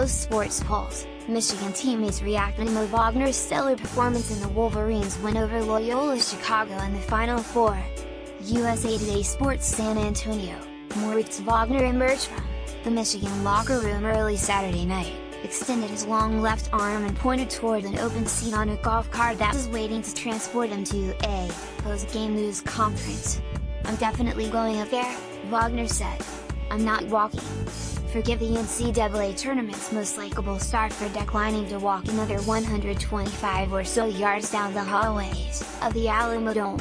Post Sports Pulse, Michigan teammates reacted to Mo Wagner's stellar performance in the Wolverines' win over Loyola Chicago in the Final Four. USA Today Sports San Antonio, Moritz Wagner emerged from the Michigan locker room early Saturday night, extended his long left arm and pointed toward an open seat on a golf cart that was waiting to transport him to a post-game news conference. "I'm definitely going up there," Wagner said. "I'm not walking." Forgive the NCAA tournament's most likable star for declining to walk another 125 or so yards down the hallways of the Alamo Dome.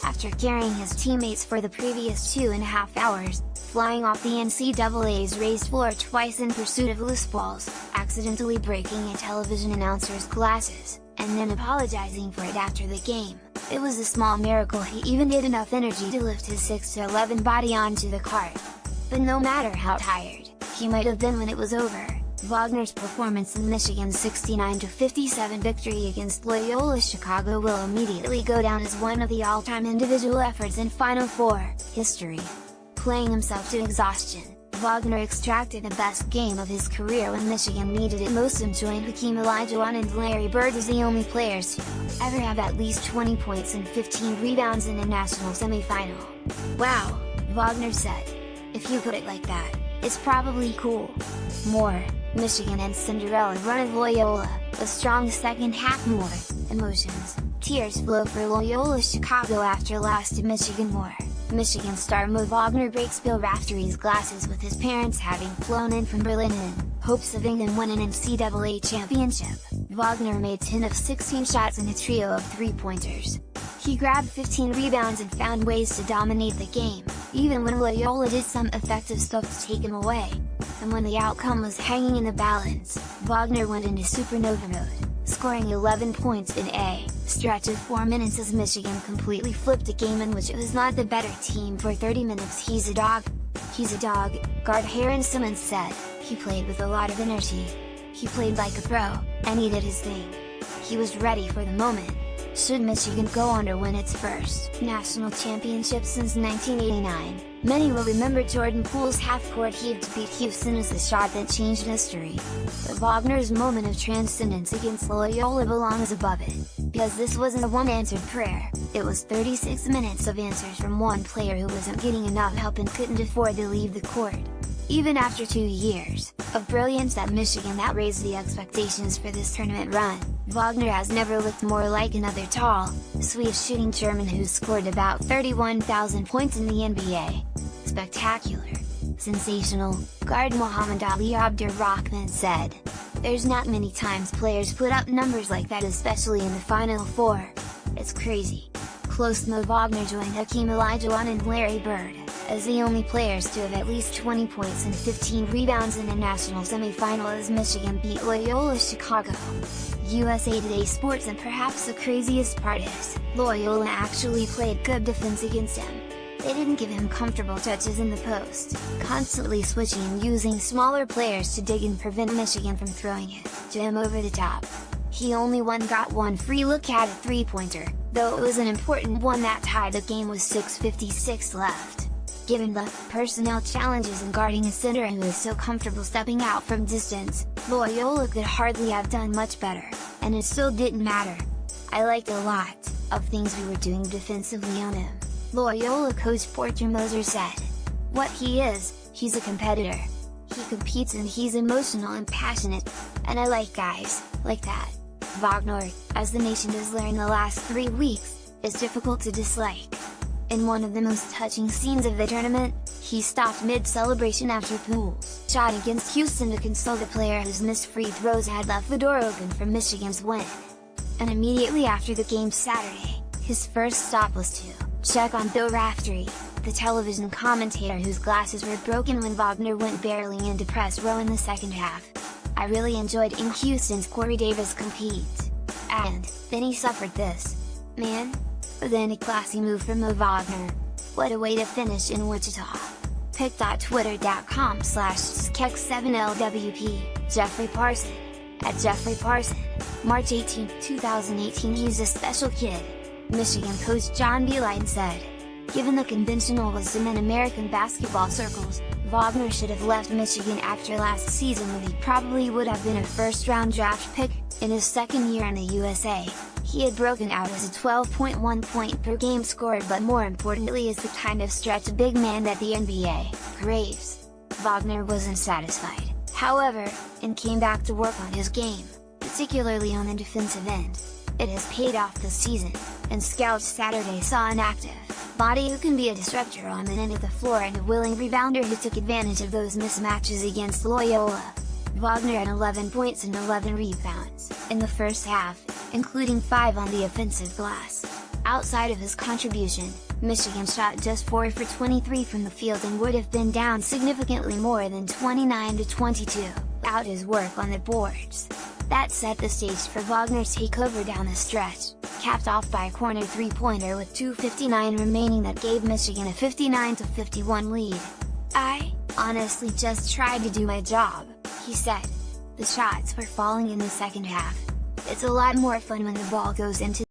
After carrying his teammates for the previous 2.5 hours, flying off the NCAA's raised floor twice in pursuit of loose balls, accidentally breaking a television announcer's glasses, and then apologizing for it after the game, it was a small miracle he even had enough energy to lift his 6'11" body onto the cart. But no matter how tired he might have been when it was over, Wagner's performance in Michigan's 69-57 victory against Loyola Chicago will immediately go down as one of the all-time individual efforts in Final Four history. Playing himself to exhaustion, Wagner extracted the best game of his career when Michigan needed it most and joined Hakeem Olajuwon and Larry Bird as the only players to ever have at least 20 points and 15 rebounds in a national semifinal. "Wow," Wagner said. "If you put it like that, it's probably cool." More, Michigan and Cinderella run of Loyola, a strong second half. More, emotions, tears flow for Loyola Chicago after loss to Michigan. More, Michigan star Mo Wagner breaks Bill Raftery's glasses with his parents having flown in from Berlin in hopes of England winning an NCAA championship. Wagner made 10 of 16 shots in a trio of three-pointers. He grabbed 15 rebounds and found ways to dominate the game, even when Loyola did some effective stuff to take him away. And when the outcome was hanging in the balance, Wagner went into supernova mode, scoring 11 points in a stretch of 4 minutes as Michigan completely flipped a game in which it was not the better team for 30 minutes. "He's a dog. He's a dog," guard Heron Simmons said. "He played with a lot of energy. He played like a pro, and he did his thing. He was ready for the moment." Should Michigan go on to win its first national championship since 1989, many will remember Jordan Poole's half-court heave to beat Houston as the shot that changed history. But Wagner's moment of transcendence against Loyola belongs above it, because this wasn't a one-answered prayer, it was 36 minutes of answers from one player who wasn't getting enough help and couldn't afford to leave the court. Even after 2 years of brilliance at Michigan that raised the expectations for this tournament run, Wagner has never looked more like another tall, sweet shooting German who's scored about 31,000 points in the NBA. "Spectacular. Sensational," guard Muhammad Ali Abdur-Rahman said. "There's not many times players put up numbers like that, especially in the Final Four. It's crazy." Close. Mo Wagner joined Hakeem Olajuwon and Larry Bird as the only players to have at least 20 points and 15 rebounds in a national semifinal as Michigan beat Loyola Chicago. USA Today Sports. And perhaps the craziest part is, Loyola actually played good defense against him. They didn't give him comfortable touches in the post, constantly switching and using smaller players to dig and prevent Michigan from throwing it to him over the top. He only got one free look at a three-pointer, though it was an important one that tied the game with 6:56 left. Given the personnel challenges in guarding a center who is so comfortable stepping out from distance, Loyola could hardly have done much better, and it still didn't matter. "I liked a lot of things we were doing defensively on him," Loyola coach Porter Moser said. "What he is, he's a competitor. He competes and he's emotional and passionate, and I like guys like that." Wagner, as the nation has learned the last 3 weeks, is difficult to dislike. In one of the most touching scenes of the tournament, he stopped mid-celebration after Poole's shot against Houston to console the player whose missed free throws had left the door open for Michigan's win. And immediately after the game Saturday, his first stop was to check on Bill Raftery, the television commentator whose glasses were broken when Wagner went barreling into press row in the second half. "I really enjoyed in Houston's Corey Davis compete. And then he suffered this. Man. But then a classy move from Mo Wagner. What a way to finish in Wichita." pic.twitter.com/skek7lwp, Jeffrey Parson. At Jeffrey Parson, March 18, 2018. "He's a special kid," Michigan coach John Beilein said. Given the conventional wisdom in American basketball circles, Wagner should have left Michigan after last season when he probably would have been a first-round draft pick. In his second year in the USA, he had broken out as a 12.1 point per game scorer, but more importantly as the kind of stretch big man that the NBA craves. Wagner wasn't satisfied, however, and came back to work on his game, particularly on the defensive end. It has paid off this season, and scouts Saturday saw an active body who can be a disruptor on the end of the floor and a willing rebounder who took advantage of those mismatches against Loyola. Wagner had 11 points and 11 rebounds in the first half, including 5 on the offensive glass. Outside of his contribution, Michigan shot just 4 for 23 from the field and would have been down significantly more than 29-22, without his work on the boards. That set the stage for Wagner's takeover down the stretch, capped off by a corner three-pointer with 2:59 remaining that gave Michigan a 59-51 lead. "I honestly just tried to do my job," he said. "The shots were falling in the second half. It's a lot more fun when the ball goes into